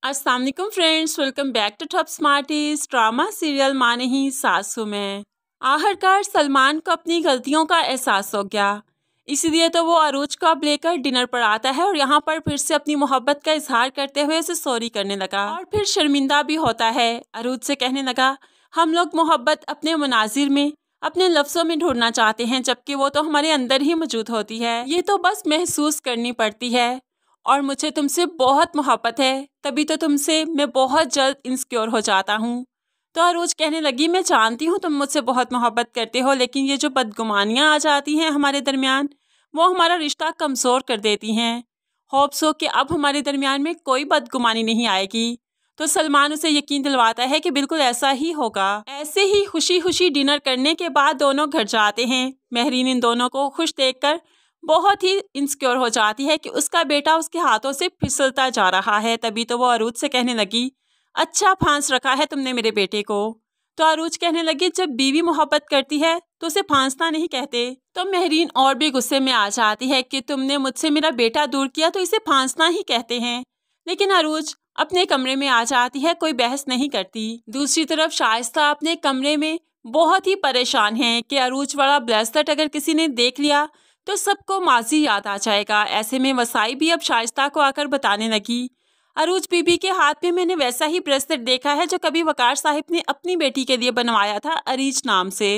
अस्सलाम वालेकुम friends, welcome back to Top Smarties. Drama serial माँ नहीं सासू में आखिरकार सलमान को अपनी गलतियों का एहसास हो गया। इसीलिए तो वो अरूज को अब लेकर डिनर पर आता है और यहाँ पर फिर से अपनी मोहब्बत का इजहार करते हुए उसे सॉरी करने लगा और फिर शर्मिंदा भी होता है। अरूज से कहने लगा, हम लोग मोहब्बत अपने मनाजिर में, अपने लफ्ज़ों में ढूंढना चाहते हैं, जबकि वो तो हमारे अंदर ही मौजूद होती है। ये तो बस महसूस करनी पड़ती है और मुझे तुमसे बहुत मोहब्बत है, तभी तो तुमसे मैं बहुत जल्द इनसिक्योर हो जाता हूँ। तो अरूज कहने लगी, मैं जानती हूँ तुम मुझसे बहुत मोहब्बत करते हो, लेकिन ये जो बदगुमानियाँ आ जाती हैं हमारे दरमियान, वो हमारा रिश्ता कमज़ोर कर देती हैं। होप्स हो कि अब हमारे दरमियान में कोई बदगुमानी नहीं आएगी। तो सलमान उसे यकीन दिलवाता है कि बिल्कुल ऐसा ही होगा। ऐसे ही खुशी खुशी डिनर करने के बाद दोनों घर जाते हैं। महरीन इन दोनों को खुश देखकर बहुत ही इनसिक्योर हो जाती है कि उसका बेटा उसके हाथों से फिसलता जा रहा है। तभी तो वो अरूज से कहने लगी, अच्छा फांस रखा है तुमने मेरे बेटे को। तो अरूज कहने लगी, जब बीवी मोहब्बत करती है तो उसे फांसना नहीं कहते। तो महरीन और भी गुस्से में आ जाती है कि तुमने मुझसे मेरा बेटा दूर किया तो इसे फांसना ही कहते हैं। लेकिन अरूज अपने कमरे में आ जाती है, कोई बहस नहीं करती। दूसरी तरफ शाइस्ता अपने कमरे में बहुत ही परेशान है कि अरूज वाला ब्रेसलेट अगर किसी ने देख लिया तो सबको माजी याद आ जाएगा। ऐसे में वसाई भी अब शाइस्ता को आकर बताने लगी, अरूज बीबी के हाथ में मैंने वैसा ही ब्रेसलेट देखा है जो कभी वकार साहिब ने अपनी बेटी के लिए बनवाया था अरीज नाम से।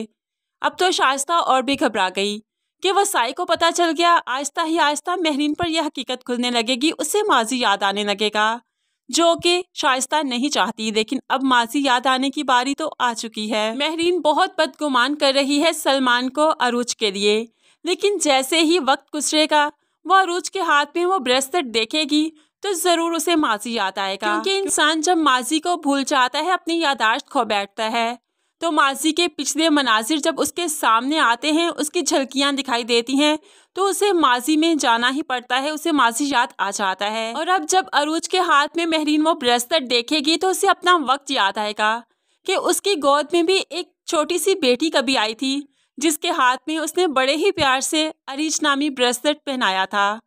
अब तो शाइस्ता और भी घबरा गई कि वसाई को पता चल गया। आहिस्ता ही आहिस्ता महरीन पर यह हकीकत खुलने लगेगी, उसे माजी याद आने लगेगा, जो कि शाइस्ता नहीं चाहती। लेकिन अब माजी याद आने की बारी तो आ चुकी है। महरीन बहुत बदगुमान कर रही है सलमान को अरूज के लिए, लेकिन जैसे ही वक्त गुजरेगा वो अरूज के हाथ में वो ब्रेसलेट देखेगी तो जरूर उसे माजी याद आएगा। क्योंकि इंसान जब माजी को भूल जाता है, अपनी यादाश्त खो बैठता है, तो माजी के पिछले मनाजिर जब उसके सामने आते हैं, उसकी झलकियां दिखाई देती हैं, तो उसे माजी में जाना ही पड़ता है, उसे माजी याद आ जाता है। और अब जब अरूज के हाथ में महरीन वो ब्रेसलेट देखेगी तो उसे अपना वक्त याद आएगा कि उसकी गोद में भी एक छोटी सी बेटी कभी आई थी, जिसके हाथ में उसने बड़े ही प्यार से अरीज नामी ब्रेसलेट पहनाया था।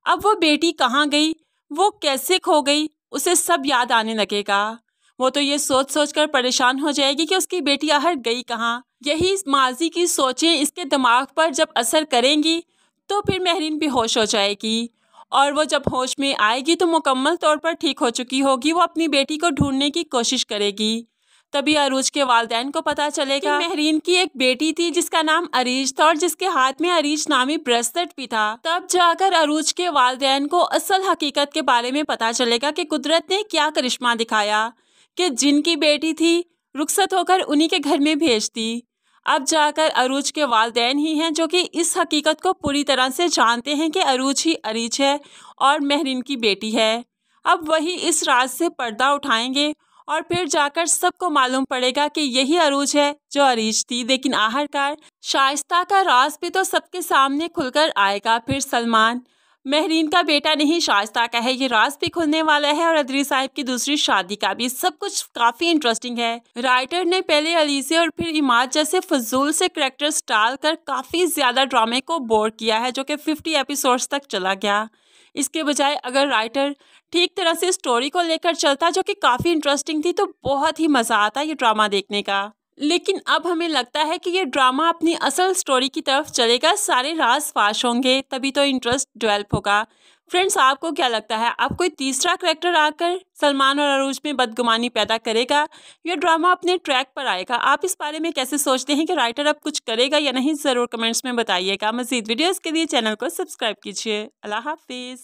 अब वो बेटी कहाँ गई, वो कैसे खो गई, उसे सब याद आने लगेगा। वो तो ये सोच सोच कर परेशान हो जाएगी कि उसकी बेटी आखिर गई कहाँ। यही माजी की सोचें इसके दिमाग पर जब असर करेंगी तो फिर महरीन बेहोश हो जाएगी और वो जब होश में आएगी तो मुकम्मल तौर पर ठीक हो चुकी होगी। वो अपनी बेटी को ढूंढने की कोशिश करेगी। तभी अरूज के वालिदैन को पता चलेगा कि महरीन की एक बेटी थी जिसका नाम अरीज था और जिसके हाथ में अरीज नामी ब्रेसलेट भी था। तब जाकर अरूज के वालिदैन को असल हकीकत के बारे में पता चलेगा कि कुदरत ने क्या करिश्मा दिखाया कि जिनकी बेटी थी रुखसत होकर उन्हीं के घर में भेज दी। अब जाकर अरूज के वालिदैन ही हैं जो कि इस हकीकत को पूरी तरह से जानते हैं कि अरूज ही अरीज है और महरीन की बेटी है। अब वही इस राज से पर्दा उठाएंगे और फिर जाकर सबको मालूम पड़ेगा कि यही अरूज है जो अरीज थी। लेकिन आखिरकार शाइस्ता का राज भी तो सबके सामने खुलकर आएगा। फिर सलमान महरीन का बेटा नहीं शाइस्ता का है, ये राज भी खुलने वाला है और अदरी साहिब की दूसरी शादी का भी। सब कुछ काफी इंटरेस्टिंग है। राइटर ने पहले अलीसे और फिर इमाद जैसे फजूल से कैरेक्टर्स डालकर काफी ज्यादा ड्रामे को बोर किया है, जो कि 50 एपिसोड्स तक चला गया। इसके बजाय अगर राइटर ठीक तरह से स्टोरी को लेकर चलता, जो कि काफ़ी इंटरेस्टिंग थी, तो बहुत ही मज़ा आता ये ड्रामा देखने का। लेकिन अब हमें लगता है कि ये ड्रामा अपनी असल स्टोरी की तरफ चलेगा, सारे राज फाश होंगे, तभी तो इंटरेस्ट डेवलप होगा। फ्रेंड्स, आपको क्या लगता है, अब कोई तीसरा कैरेक्टर आकर सलमान और अरूज में बदगुमानी पैदा करेगा या ड्रामा अपने ट्रैक पर आएगा? आप इस बारे में कैसे सोचते हैं कि राइटर अब कुछ करेगा या नहीं, ज़रूर कमेंट्स में बताइएगा। मज़ीद वीडियोज़ के लिए चैनल को सब्सक्राइब कीजिए। अल्लाह हाफिज़।